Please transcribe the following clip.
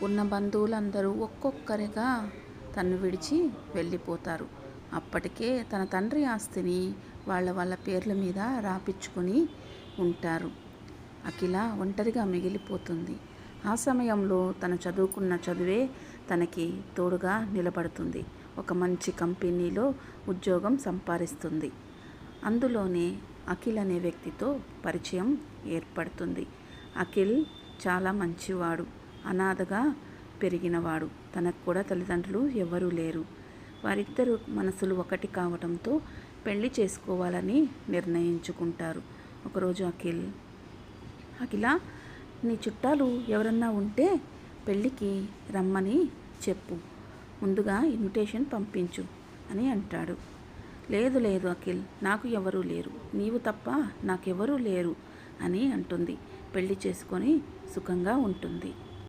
ఉన్న బంధువులందరూ ఒక్కొక్కరిగా తన్ను విడిచి వెళ్ళిపోతారు. అప్పటికే తన తండ్రి ఆస్తిని వాళ్ళ పేర్ల మీద రాపిచ్చుకొని ఉంటారు. అఖిల ఒంటరిగా మిగిలిపోతుంది. ఆ సమయంలో తను చదువుకున్న చదువే తనకి తోడుగా నిలబడుతుంది. ఒక మంచి కంపెనీలో ఉద్యోగం సంపాదిస్తుంది. అందులోనే అఖిల్ అనే వ్యక్తితో పరిచయం ఏర్పడుతుంది. అఖిల్ చాలా మంచివాడు, అనాథగా పెరిగినవాడు. తనకు కూడా తల్లిదండ్రులు ఎవరూ లేరు. వారిద్దరూ మనసులు ఒకటి కావడంతో పెళ్లి చేసుకోవాలని నిర్ణయించుకుంటారు. ఒకరోజు అఖిల, నీ చుట్టాలు ఎవరన్నా ఉంటే పెళ్ళికి రమ్మని చెప్పు, ముందుగా ఇన్విటేషన్ పంపించు అని అంటాడు. లేదు లేదు అఖిల్, నాకు ఎవరూ లేరు, నీవు తప్ప నాకెవరూ లేరు అని అంటుంది. పెళ్లి చేసుకొని సుఖంగా ఉంటుంది.